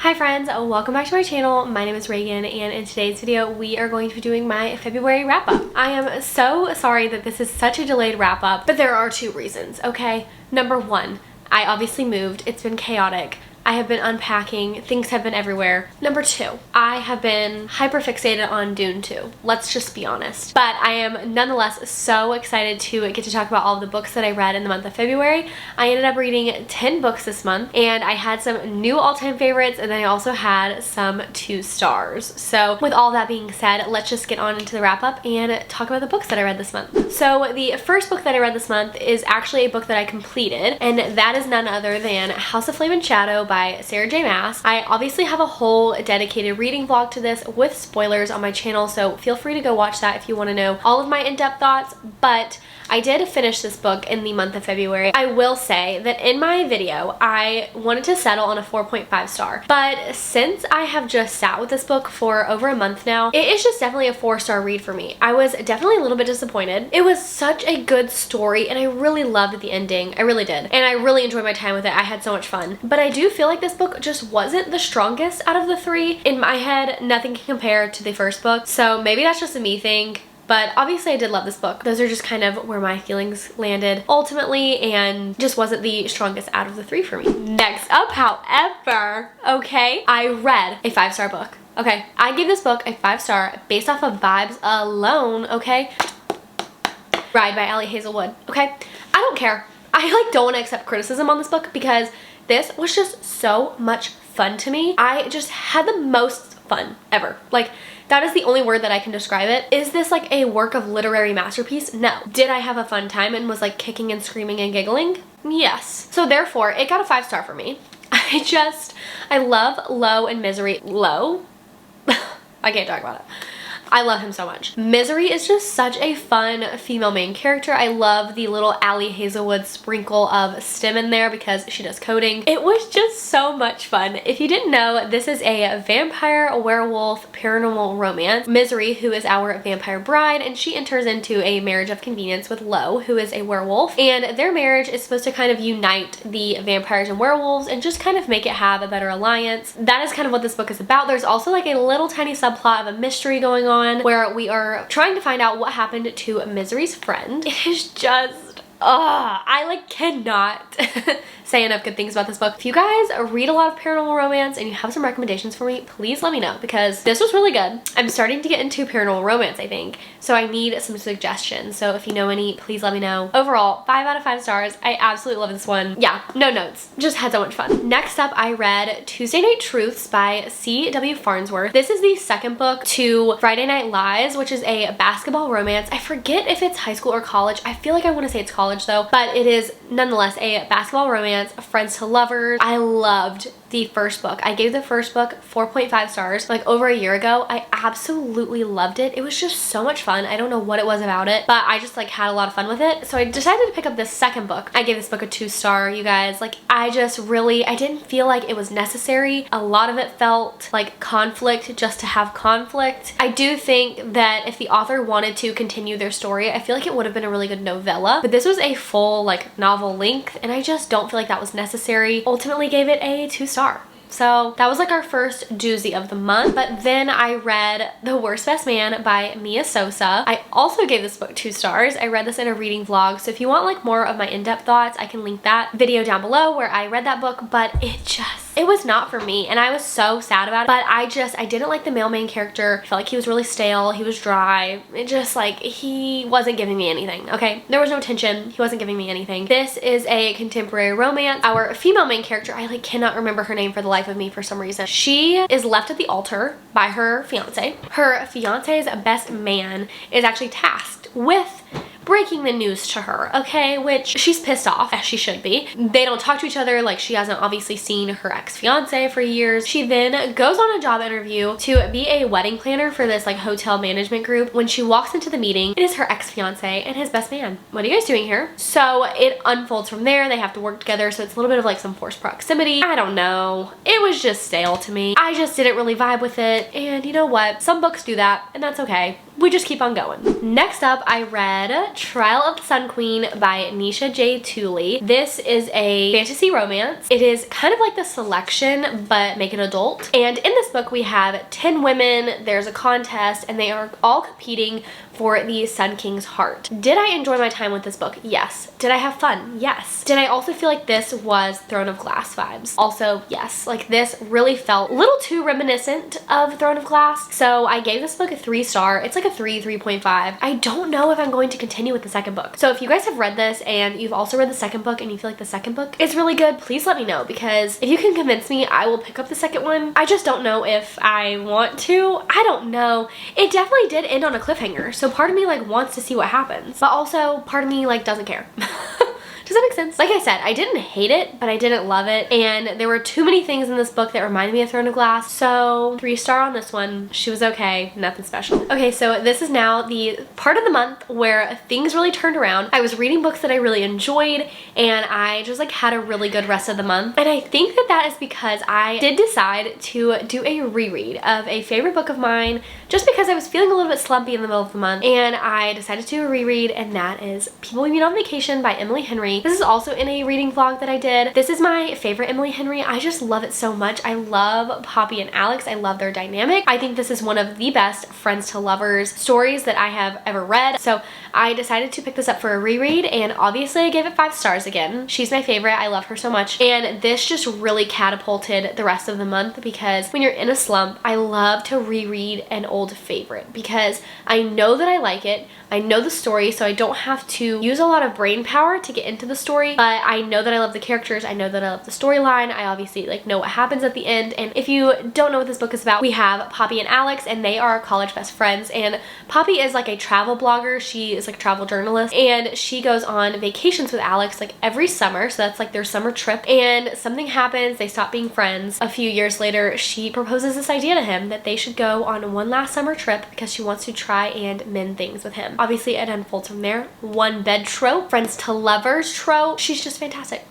Hi friends, welcome back to my channel. My name is Reagan and in today's video we are going to be doing my February wrap up. I am so sorry that this is such a delayed wrap up, but there are two reasons, okay? Number one, I obviously moved. It's been chaotic. I have been unpacking, things have been everywhere. Number two, I have been hyper fixated on Dune 2. Let's just be honest. But I am nonetheless so excited to get to talk about all of the books that I read in the month of February. I ended up reading 10 books this month and I had some new all-time favorites and then I also had some 2 stars. So with all that being said, let's just get on into the wrap up and talk about the books that I read this month. So the first book that I read this month is actually a book that I completed, and that is none other than House of Flame and Shadow by Sarah J. Maas. I obviously have a whole dedicated reading vlog to this with spoilers on my channel, so feel free to go watch that if you want to know all of my in-depth thoughts, but I did finish this book in the month of February. I will say that in my video, I wanted to settle on a 4.5 star, but since I have just sat with this book for over a month now, it is just definitely a 4-star read for me. I was definitely a little bit disappointed. It was such a good story and I really loved the ending. I really did. And I really enjoyed my time with it. I had so much fun. But I do feel like this book just wasn't the strongest out of the 3. In my head, nothing can compare to the first book. So maybe that's just a me thing. But obviously I did love this book. Those are just kind of where my feelings landed ultimately and just wasn't the strongest out of the 3 for me. Next up, however, okay, I read a 5-star book. Okay, I gave this book a 5-star based off of vibes alone, okay? Ride by Ali Hazelwood, okay? I don't care. I don't want to accept criticism on this book because this was just so much fun to me. I just had the most fun ever. That is the only word that I can describe it. Is this like a work of literary masterpiece? No. Did I have a fun time and was kicking and screaming and giggling? Yes. So therefore, it got a 5-star for me. I love Lo and Misery. Lo? I can't talk about it. I love him so much. Misery is just such a fun female main character. I love the little Ali Hazelwood sprinkle of STEM in there because she does coding. It was just so much fun. If you didn't know, this is a vampire, werewolf, paranormal romance. Misery, who is our vampire bride, and she enters into a marriage of convenience with Lo, who is a werewolf, and their marriage is supposed to kind of unite the vampires and werewolves and just kind of make it have a better alliance. That is kind of what this book is about. There's also a little tiny subplot of a mystery going on where we are trying to find out what happened to Misery's friend. It is just, I cannot say enough good things about this book. If you guys read a lot of paranormal romance and you have some recommendations for me, please let me know because this was really good. I'm starting to get into paranormal romance, I think, so I need some suggestions. So if you know any, please let me know. Overall, 5 out of 5 stars. I absolutely love this one. Yeah, no notes. Just had so much fun. Next up, I read Tuesday Night Truths by C.W. Farnsworth. This is the second book to Friday Night Lies, which is a basketball romance. I forget if it's high school or college. I feel like I want to say it's college though, but it is nonetheless a basketball romance. Friends to lovers. I loved the first book. I gave the first book 4.5 stars over a year ago. I absolutely loved it. It was just so much fun. I don't know what it was about it, but I just had a lot of fun with it. So I decided to pick up this second book. I gave this book a 2-star, you guys. I didn't feel like it was necessary. A lot of it felt like conflict just to have conflict. I do think that if the author wanted to continue their story, I feel like it would have been a really good novella, but this was a full novel length and I just don't feel like that was necessary. Ultimately gave it a 2-star. So that was our first doozy of the month. But then I read The Worst Best Man by Mia Sosa. I also gave this book 2 stars. I read this in a reading vlog. So if you want more of my in-depth thoughts, I can link that video down below where I read that book, but it was not for me and I was so sad about it. But I didn't like the male main character. I felt like he was really stale. He was dry. It just he wasn't giving me anything. Okay, there was no tension. He wasn't giving me anything. This is a contemporary romance. Our female main character, I cannot remember her name for the life of me for some reason. She is left at the altar by her fiance. Her fiance's best man is actually tasked with breaking the news to her, okay, which she's pissed off, as she should be. They don't talk to each other, she hasn't obviously seen her ex-fiance for years. She then goes on a job interview to be a wedding planner for this hotel management group. When she walks into the meeting, it is her ex-fiance and his best man. What are you guys doing here? So it unfolds from there. They have to work together, so it's a little bit of some forced proximity. I don't know. It was just stale to me. I just didn't really vibe with it, and you know what? Some books do that, and that's okay. We just keep on going. Next up, I read Trial of the Sun Queen by Nisha J. Tooley. This is a fantasy romance. It is kind of like The Selection, but make it adult. And in this book, we have 10 women, there's a contest, and they are all competing for the Sun King's heart. Did I enjoy my time with this book? Yes. Did I have fun? Yes. Did I also feel like this was Throne of Glass vibes? Also, yes. Like, this really felt a little too reminiscent of Throne of Glass. So I gave this book a 3-star. It's like a 3.5. I don't know if I'm going to continue with the second book. So if you guys have read this and you've also read the second book and you feel like the second book is really good, please let me know, because if you can convince me, I will pick up the second one. I just don't know if I want to. I don't know. It definitely did end on a cliffhanger. So part of me like wants to see what happens, but also part of me like doesn't care. Does that make sense? Like I said, I didn't hate it, but I didn't love it. And there were too many things in this book that reminded me of Throne of Glass. So 3-star on this one. She was okay, nothing special. Okay, so this is now the part of the month where things really turned around. I was reading books that I really enjoyed, and I just like had a really good rest of the month. And I think that that is because I did decide to do a reread of a favorite book of mine, just because I was feeling a little bit slumpy in the middle of the month. And I decided to do a reread, and that is People We Meet on Vacation by Emily Henry. This is also in a reading vlog that I did. This is my favorite Emily Henry. I just love it so much. I love Poppy and Alex. I love their dynamic. I think this is one of the best friends to lovers stories that I have ever read. So I decided to pick this up for a reread, and obviously I gave it 5 stars again. She's my favorite. I love her so much. And this just really catapulted the rest of the month, because when you're in a slump, I love to reread an old favorite because I know that I like it. I know the story, so I don't have to use a lot of brain power to get into the story, but I know that I love the characters. I know that I love the storyline. I obviously like know what happens at the end. And if you don't know what this book is about, we have Poppy and Alex, and they are college best friends. And Poppy is like a travel blogger. She is like a travel journalist, and she goes on vacations with Alex like every summer. So that's like their summer trip, and something happens. They stop being friends. A few years later, she proposes this idea to him that they should go on one last summer trip because she wants to try and mend things with him. Obviously, it unfolds from there. One bed trope, friends to lovers trope. She's just fantastic.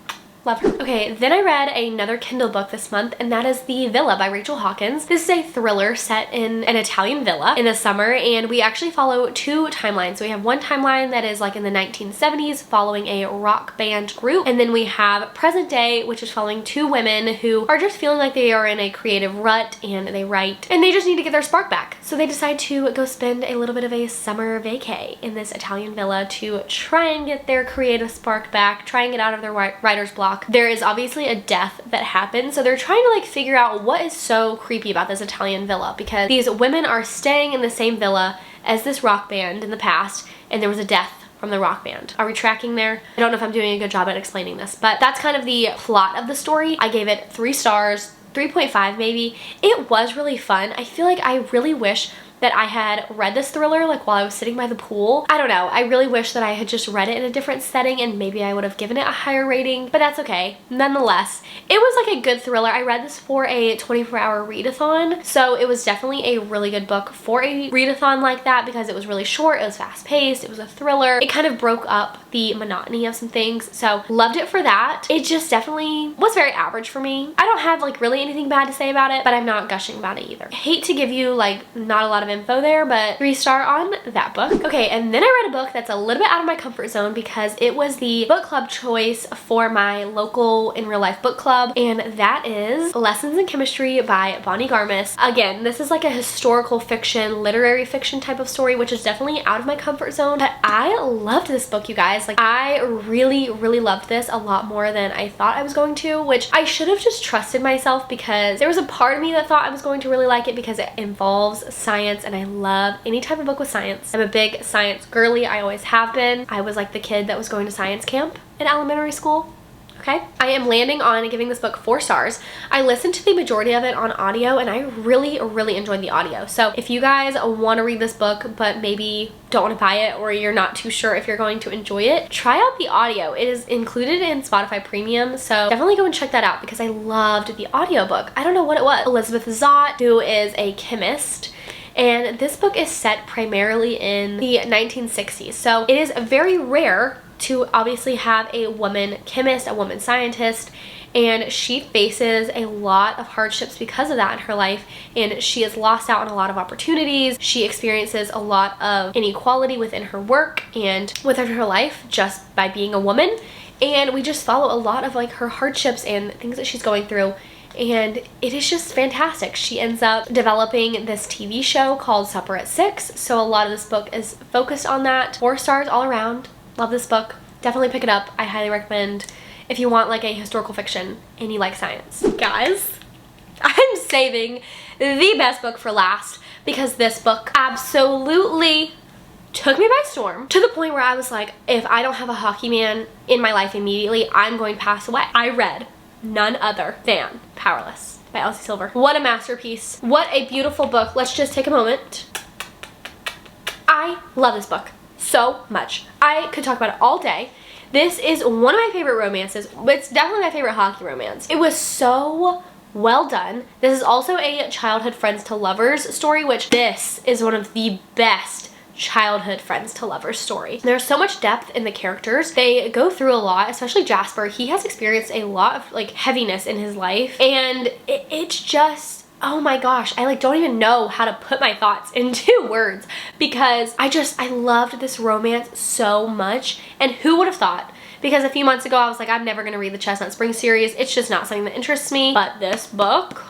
Love her. Okay, then I read another Kindle book this month, and that is The Villa by Rachel Hawkins. This is a thriller set in an Italian villa in the summer, and we actually follow 2 timelines. So we have one timeline that is like in the 1970s following a rock band group, and then we have present day, which is following 2 women who are just feeling like they are in a creative rut, and they write, and they just need to get their spark back. So they decide to go spend a little bit of a summer vacay in this Italian villa to try and get their creative spark back, try and get out of their writer's block. There is obviously a death that happens, so they're trying to like figure out what is so creepy about this Italian villa, because these women are staying in the same villa as this rock band in the past, and there was a death from the rock band. Are we tracking there? I don't know if I'm doing a good job at explaining this, but that's kind of the plot of the story. I gave it 3 stars, 3.5 maybe. It was really fun. I feel like I really wish that I had read this thriller like while I was sitting by the pool. I don't know. I really wish that I had just read it in a different setting, and maybe I would have given it a higher rating, but that's okay. Nonetheless, it was like a good thriller. I read this for a 24-hour readathon, so it was definitely a really good book for a readathon like that, because it was really short, it was fast-paced, it was a thriller. It kind of broke up the monotony of some things, so loved it for that. It just definitely was very average for me. I don't have like really anything bad to say about it, but I'm not gushing about it either. I hate to give you like not a lot of info there, but 3-star on that book. Okay, and then I read a book that's a little bit out of my comfort zone, because it was the book club choice for my local in real life book club, and that is Lessons in Chemistry by Bonnie Garmis. Again, this is like a historical fiction, literary fiction type of story, which is definitely out of my comfort zone, but I loved this book, you guys. Like, I really loved this a lot more than I thought I was going to, which I should have just trusted myself, because there was a part of me that thought I was going to really like it because it involves science, and I love any type of book with science. I'm a big science girly. I always have been. I was like the kid that was going to science camp in elementary school. Okay, I am landing on giving this book 4 stars. I listened to the majority of it on audio, and I really enjoyed the audio. So if you guys want to read this book but maybe don't want to buy it, or you're not too sure if you're going to enjoy it, try out the audio. It is included in Spotify Premium, so definitely go and check that out, because I loved the audiobook. I don't know what it was. Elizabeth Zott, who is a chemist, and this book is set primarily in the 1960s. So it is very rare to obviously have a woman chemist, a woman scientist, and she faces a lot of hardships because of that in her life, and she has lost out on a lot of opportunities. She experiences a lot of inequality within her work and within her life just by being a woman, and we just follow a lot of like her hardships and things that she's going through, and it is just fantastic. She ends up developing this TV show called Supper at 6, so a lot of this book is focused on that. 4 stars all around. Love this book. Definitely pick it up. I highly recommend if you want like a historical fiction and you like science. Guys, I'm saving the best book for last because this book absolutely took me by storm to the point where I was like, if I don't have a hockey man in my life immediately, I'm going to pass away. I read none other than Powerless by Elsie Silver. What a masterpiece. What a beautiful book. Let's just take a moment. I love this book so much. I could talk about it all day. This is one of my favorite romances. It's definitely my favorite hockey romance. It was so well done. This is also a childhood friends to lovers story, which this is one of the best childhood friends to lovers story. There's so much depth in the characters. They go through a lot, especially Jasper. He has experienced a lot of like heaviness in his life, and it's just, oh my gosh, I like don't even know how to put my thoughts into words because I loved this romance so much. And who would have thought? Because a few months ago I was like, I'm never gonna read the Chestnut Spring series. It's just not something that interests me. But this book,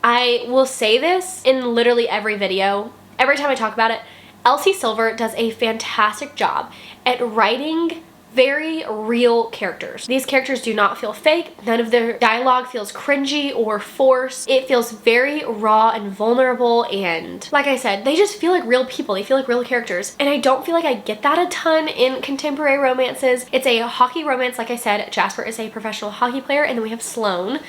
I will say this in literally every video, every time I talk about it, Elsie Silver does a fantastic job at writing very real characters. These characters do not feel fake. None of their dialogue feels cringy or forced. It feels very raw and vulnerable, and like I said, they just feel like real people. They feel like real characters, and I don't feel like I get that a ton in contemporary romances. It's a hockey romance. Like I said, Jasper is a professional hockey player, and then we have Sloane.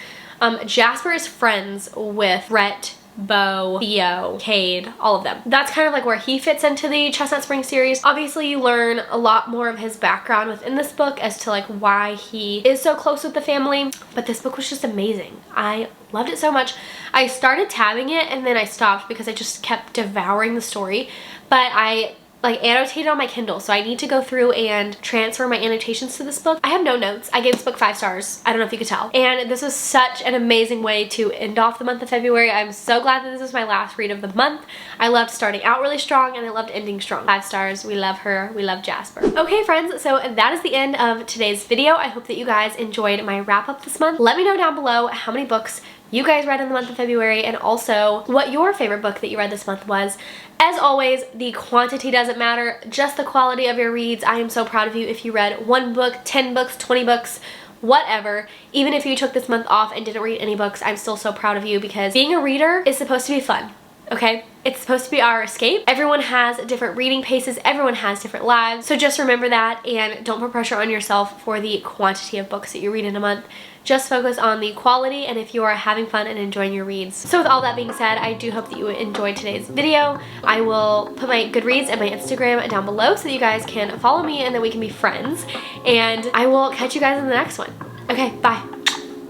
Jasper is friends with Rhett, Bo, Theo, Cade, all of them. That's kind of like where he fits into the Chestnut Spring series. Obviously you learn a lot more of his background within this book as to like why he is so close with the family, but this book was just amazing. I loved it so much. I started tabbing it and then I stopped because I just kept devouring the story, but I like annotated on my Kindle, so I need to go through and transfer my annotations to this book. I have no notes. I gave this book 5 stars. I don't know if you could tell. And this was such an amazing way to end off the month of February. I'm so glad that this is my last read of the month. I loved starting out really strong and I loved ending strong. 5 stars. We love her. We love Jasper. Okay friends, so that is the end of today's video. I hope that you guys enjoyed my wrap up this month. Let me know down below how many books you guys read in the month of February, and also what your favorite book that you read this month was. As always, the quantity doesn't matter, just the quality of your reads. I am so proud of you if you read 1 book, 10 books, 20 books, whatever. Even if you took this month off and didn't read any books, I'm still so proud of you because being a reader is supposed to be fun. Okay? It's supposed to be our escape. Everyone has different reading paces. Everyone has different lives. So just remember that, and don't put pressure on yourself for the quantity of books that you read in a month. Just focus on the quality and if you are having fun and enjoying your reads. So with all that being said, I do hope that you enjoyed today's video. I will put my Goodreads and my Instagram down below so that you guys can follow me and then we can be friends. And I will catch you guys in the next one. Okay, bye.